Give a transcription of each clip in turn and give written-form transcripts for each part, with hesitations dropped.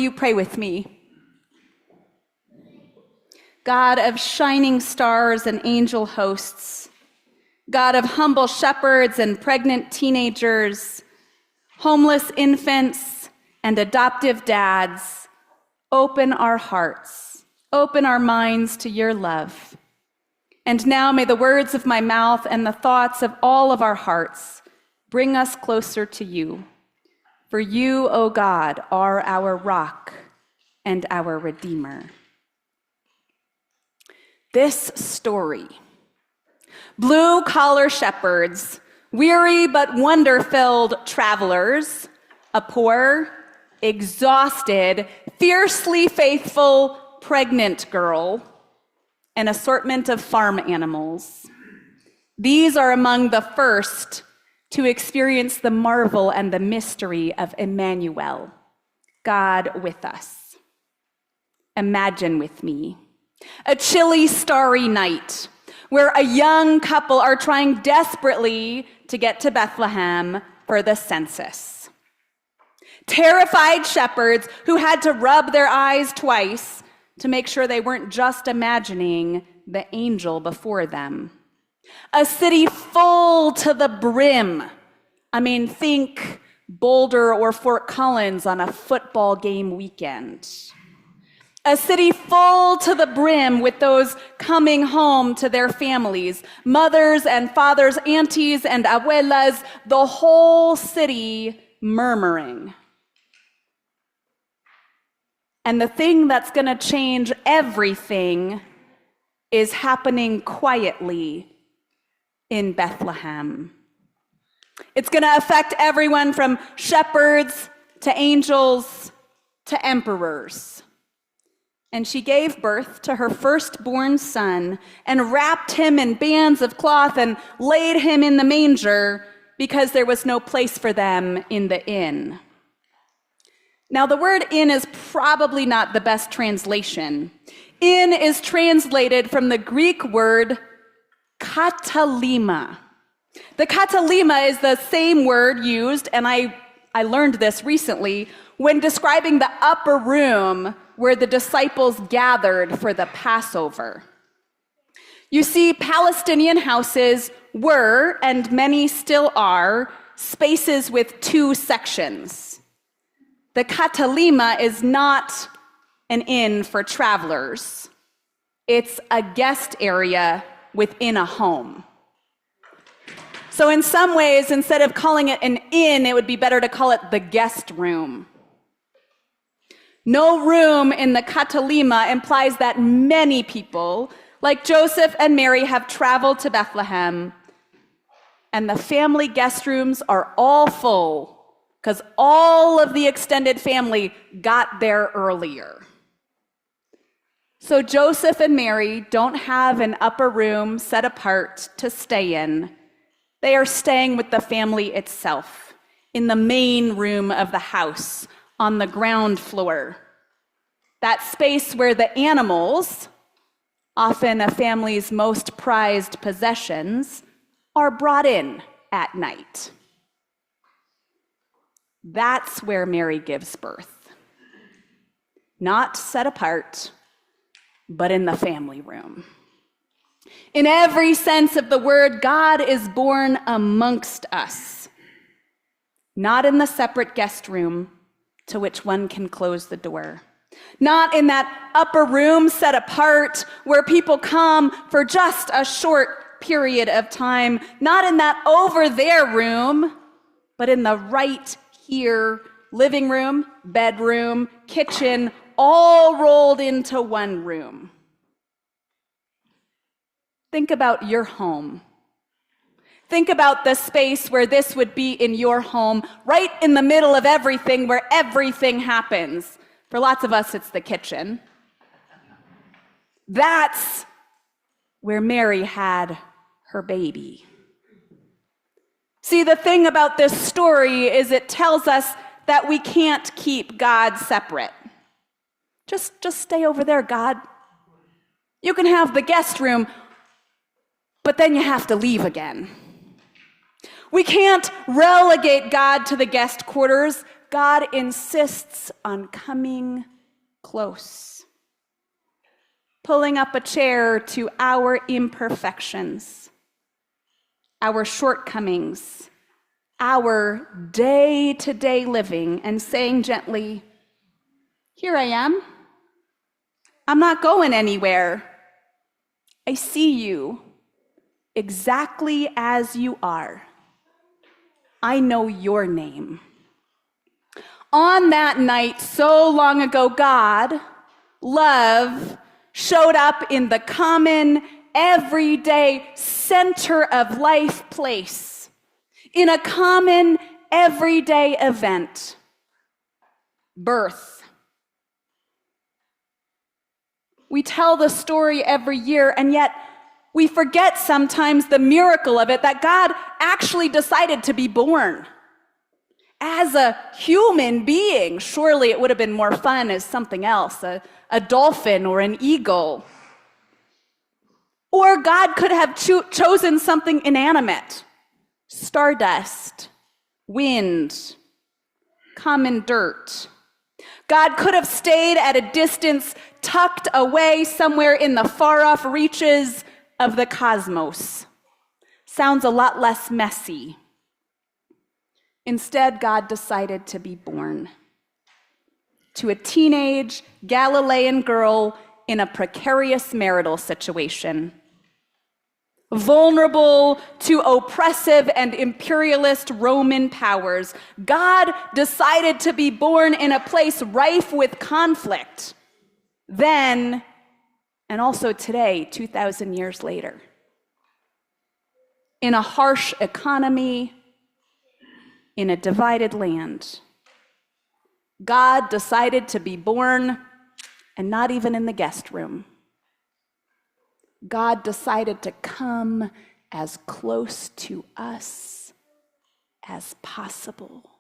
you pray with me? God of shining stars and angel hosts, God of humble shepherds and pregnant teenagers, homeless infants and adoptive dads, open our hearts, open our minds to your love. And now may the words of my mouth and the thoughts of all of our hearts bring us closer to you. For you, O God, are our rock and our Redeemer. This story, blue-collar shepherds, weary but wonder-filled travelers, a poor, exhausted, fiercely faithful pregnant girl, an assortment of farm animals. These are among the first to experience the marvel and the mystery of Emmanuel, God with us. Imagine with me a chilly, starry night where a young couple are trying desperately to get to Bethlehem for the census. Terrified shepherds who had to rub their eyes twice to make sure they weren't just imagining the angel before them. A city full to the brim. I mean, think Boulder or Fort Collins on a football game weekend. A city full to the brim with those coming home to their families, mothers and fathers, aunties and abuelas, the whole city murmuring. And the thing that's going to change everything is happening quietly in Bethlehem. It's going to affect everyone from shepherds to angels to emperors. And she gave birth to her firstborn son and wrapped him in bands of cloth and laid him in the manger because there was no place for them in the inn. Now, the word inn is probably not the best translation. Inn is translated from the Greek word katalima. The katalima is the same word used, and I learned this recently, when describing the upper room where the disciples gathered for the Passover. You see, Palestinian houses were, and many still are, spaces with two sections. The katalima is not an inn for travelers. It's a guest area within a home. So in some ways, instead of calling it an inn, it would be better to call it the guest room. No room in the katalima implies that many people, like Joseph and Mary, have traveled to Bethlehem, and the family guest rooms are all full because all of the extended family got there earlier. So Joseph and Mary don't have an upper room set apart to stay in. They are staying with the family itself, in the main room of the house, on the ground floor. That space where the animals, often a family's most prized possessions, are brought in at night. That's where Mary gives birth. Not set apart, but in the family room. In every sense of the word, God is born amongst us, not in the separate guest room to which one can close the door, not in that upper room set apart where people come for just a short period of time, not in that over there room, but in the right here living room, bedroom, kitchen, all rolled into one room. Think about your home. Think about the space where this would be in your home, right in the middle of everything, where everything happens. For lots of us, it's the kitchen. That's where Mary had her baby. See, the thing about this story is it tells us that we can't keep God separate. Just stay over there, God. You can have the guest room, but then you have to leave again. We can't relegate God to the guest quarters. God insists on coming close, pulling up a chair to our imperfections, our shortcomings, our day-to-day living, and saying gently, "Here I am. I'm not going anywhere. I see you exactly as you are. I know your name." On that night, so long ago, God, love, showed up in the common, everyday, center of life place, in a common, everyday event, birth. We tell the story every year, and yet we forget sometimes the miracle of it, that God actually decided to be born as a human being. Surely it would have been more fun as something else, a dolphin or an eagle. Or God could have chosen something inanimate, stardust, wind, common dirt. God could have stayed at a distance, tucked away somewhere in the far-off reaches of the cosmos. Sounds a lot less messy. Instead, God decided to be born to a teenage Galilean girl in a precarious marital situation, vulnerable to oppressive and imperialist Roman powers. God decided to be born in a place rife with conflict, then and also today, 2,000 years later. In a harsh economy, in a divided land, God decided to be born, and not even in the guest room. God decided to come as close to us as possible.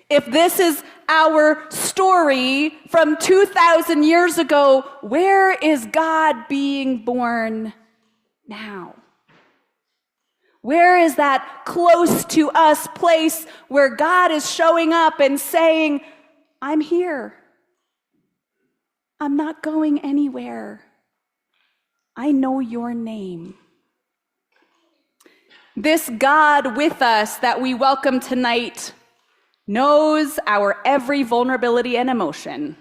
If this is our story from 2,000 years ago, where is God being born now? Where is that close to us place where God is showing up and saying, "I'm here. I'm not going anywhere. I know your name"? This God with us that we welcome tonight knows our every vulnerability and emotion.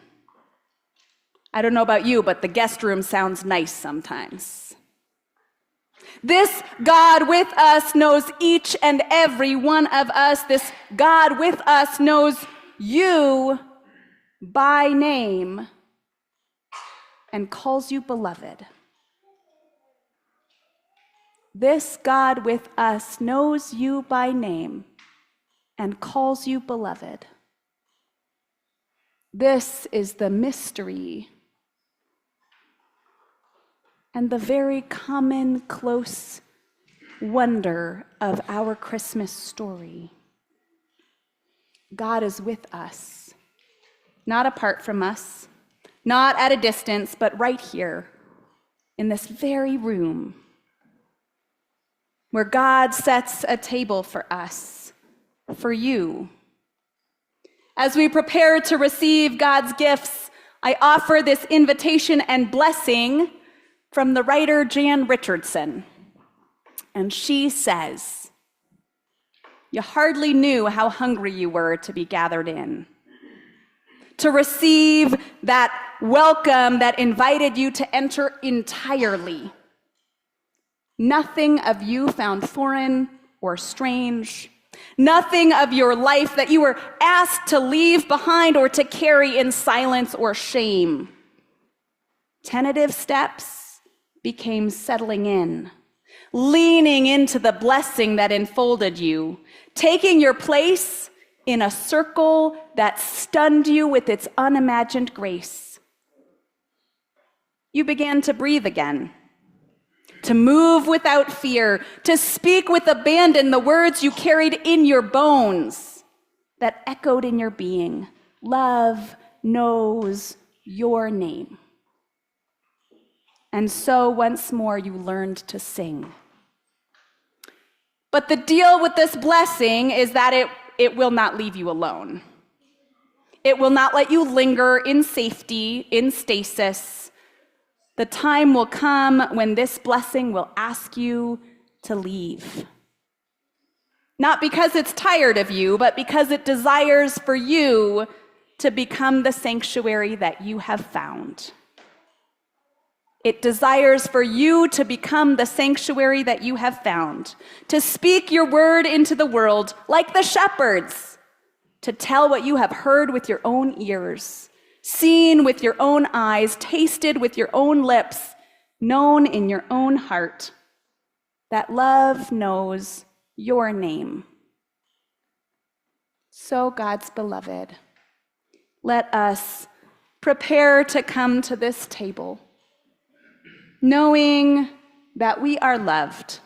I don't know about you, but the guest room sounds nice sometimes. This God with us knows each and every one of us. This God with us knows you by name and calls you beloved. This God with us knows you by name and calls you beloved. This is the mystery and the very common, close wonder of our Christmas story. God is with us, not apart from us, not at a distance, but right here in this very room where God sets a table for us, for you. As we prepare to receive God's gifts, I offer this invitation and blessing from the writer Jan Richardson. And she says, "You hardly knew how hungry you were to be gathered in, to receive that welcome that invited you to enter entirely. Nothing of you found foreign or strange, nothing of your life that you were asked to leave behind or to carry in silence or shame. Tentative steps became settling in, leaning into the blessing that enfolded you, taking your place in a circle that stunned you with its unimagined grace. You began to breathe again, to move without fear, to speak with abandon the words you carried in your bones that echoed in your being. Love knows your name. And so once more you learned to sing. But the deal with this blessing is that it will not leave you alone. It will not let you linger in safety, in stasis. The time will come when this blessing will ask you to leave. Not because it's tired of you, but because it desires for you to become the sanctuary that you have found. It desires for you to become the sanctuary that you have found, to speak your word into the world like the shepherds, to tell what you have heard with your own ears, seen with your own eyes, tasted with your own lips, known in your own heart, that love knows your name. So, God's beloved, let us prepare to come to this table, knowing that we are loved,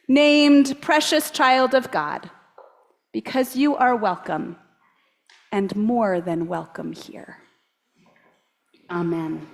named precious child of God, because you are welcome and more than welcome here. Amen.